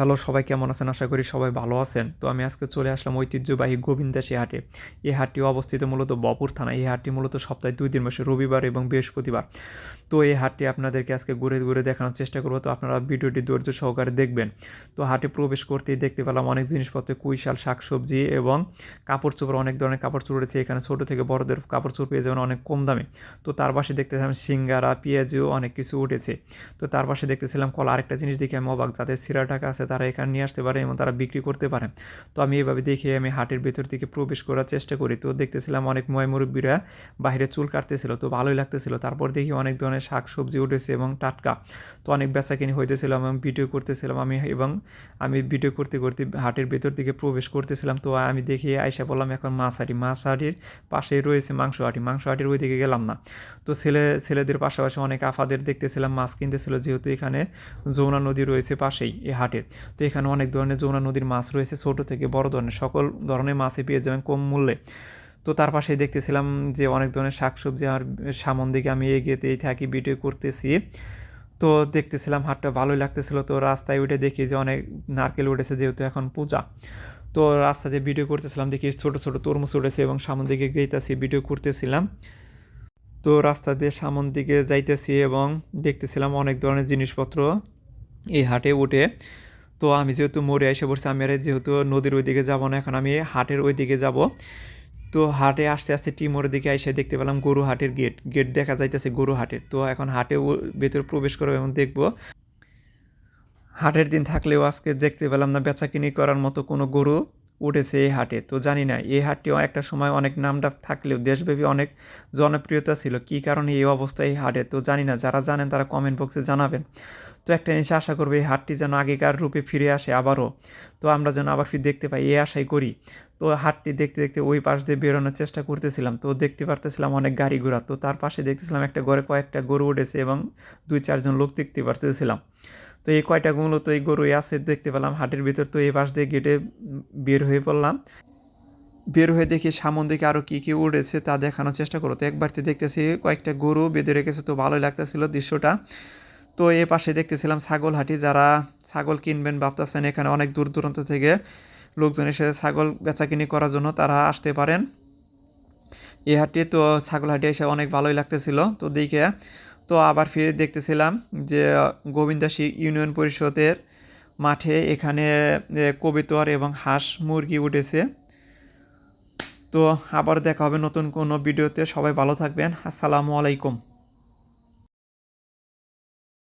Hello, সবাই কেমন আছেন? আশা করি সবাই ভালো আছেন। তো আমি আজকে চলে আসলাম ঐতিহ্যবাহী গোবিন্দাসী হাটে। এই হাটটি অবস্থিত মূলত বপুর থানায়। এই হাটটি মূলত সপ্তাহে ২ দিন বসে, রবিবার এবং বৃহস্পতিবার। তো এই হাটটি আপনাদেরকে আজকে ঘুরে ঘুরে দেখানোর চেষ্টা করব। তো আপনারা ভিডিওটি ধৈর্য সহকারে দেখবেন। তো হাটে প্রবেশ করতেই দেখতে পেলাম অনেক জিনিসপত্র, কুইশাল, শাকসবজি এবং কাপড়-চোপড়, অনেক ধরনের কাপড়-চোপড় রয়েছে। এখানে ছোট থেকে বড়দের কাপড়-চোপড় পেয়ে যাবেন অনেক কম দামে। তো তার পাশে দেখতেছিলাম সিঙ্গারা, পেঁয়াজু অনেক কিছু উঠেছে। তো তার পাশে দেখতেছিলাম কলা। আরেকটা জিনিস দেখে আমি অবাক, যাদের ছিঁড়া টাকা আছে তারা এখানে নিয়ে আসতে পারে এবং তারা বিক্রি করতে পারে। তো আমি এভাবে দেখে আমি হাটের ভেতর দিকে প্রবেশ করার চেষ্টা করি। তো দেখতেছিলাম অনেক মুরব্বীরা বাইরে চুল কাটতেছিল, তো ভালোই লাগতেছিল। তারপর দেখি অনেক ধরনের শাকসবজি উঠেছে এবং টাটকা। তো অনেক বেচাকিনি হইতেছিল এবং ভিডিও করতেছিলাম আমি ভিডিও করতে করতে হাটের ভেতর দিকে প্রবেশ করতেছিলাম। তো আমি দেখি আইসা বললাম এখন মাছ হাটির পাশেই রয়েছে মাংস হাটির ওই দিকে গেলাম না। তো ছেলেদের পাশাপাশি অনেক আফাদের দেখতেছিলাম মাছ কিনতেছিল, যেহেতু এখানে যমুনা নদী রয়েছে পাশেই এই হাটের। তো এখানে অনেক ধরনের যমুনা নদীর মাছ রয়েছে, ছোট থেকে বড় ধরনের সকল ধরনের মাছই পেয়ে যাবেন কম মূল্যে। তো তার পাশেই দেখতেছিলাম যে অনেক ধরনের শাকসবজি, আর সামন দিকে আমি এগিয়েতেই থাকি, ভিডিও করতেছি। তো দেখতেছিলাম হাটটা ভালোই লাগতেছিল। তো রাস্তায় উঠে দেখি যে অনেক নারকেল উঠেছে, যেহেতু এখন পূজা। তো রাস্তা দিয়ে ভিডিও করতেছিলাম, দেখি ছোট ছোট তরমুজ উঠেছে এবং সামন দিকে গেইতাছি, ভিডিও করতেছিলাম। তো রাস্তা দিয়ে সামন দিকে যাইতেছি এবং দেখতেছিলাম অনেক ধরনের জিনিসপত্র এই হাটে উঠে। তো আমি যেহেতু মোড়ে এসে পড়ছি, আমি আর যেহেতু নদীর ওই দিকে যাবো না, এখন আমি হাটের ওই দিকে যাব। তো হাটে আস্তে আস্তে মোড়ের দিকে এসে দেখতে পেলাম গরু হাটের গেট গেট দেখা যাইতেছে গরু হাটের। তো এখন হাটে ভেতর প্রবেশ করবো এবং দেখবো। হাটের দিন থাকলেও আজকে দেখতে পেলাম না বেচাকিনি করার মতো কোনো গরু উঠেছে এই হাটে। তো জানি না, এই হাটটিও একটা সময় অনেক নামডাক থাকলেও দেশব্যাপী অনেক জনপ্রিয়তা ছিল। কী কারণে এই অবস্থা এই হাটে, তো জানি না। যারা জানেন তারা কমেন্ট বক্সে জানাবেন। তো একটা জিনিস আশা করবো, এই হাটটি যেন আগেকার রূপে ফিরে আসে আবারও। তো আমরা যেন আবার ফিরে দেখতে পাই, এই আশাই করি। তো হাটটি দেখতে দেখতে ওই পাশ দিয়ে বেরোনোর চেষ্টা করতেছিলাম। তো দেখতে পারতেছিলাম অনেক গাড়ি ঘোড়া। তো তার পাশে দেখতেছিলাম একটা ঘরে কয়েকটা গরু উঠেছে এবং ২-৪ জন লোক দেখতে পারতেছিলাম। তো এই কয়টা মূলত এই গরুই আছে দেখতে পেলাম হাটের ভিতর। তো এই পাশ দিয়ে গেটে বের হয়ে পড়লাম। বের হয়ে দেখি সামন দিকে আরও কী কী উড়েছে তা দেখানোর চেষ্টা করো। তো একবারতে দেখতেছি কয়েকটা গরু বেঁধে রেখেছে, তো ভালোই লাগতেছিল দৃশ্যটা। তো এ পাশে দেখতেছিলাম ছাগল হাটি। যারা ছাগল কিনবেন ভাবতেছেন, এখানে অনেক দূর দূরান্ত থেকে লোকজন এসে ছাগল বেচাকিনি করার জন্য তারা আসতে পারেন এই হাটে। তো ছাগল হাটে এসে অনেক ভালোই লাগতেছিল তো দেখে। তো আবার ফিরে দেখতেছিলাম যে গোবিন্দাসী ইউনিয়ন পরিষদের মাঠে এখানে কবুতর এবং হাঁস মুরগি উঠেছে। তো আবার দেখা হবে নতুন কোনো ভিডিওতে। সবাই ভালো থাকবেন। আসসালামু আলাইকুম।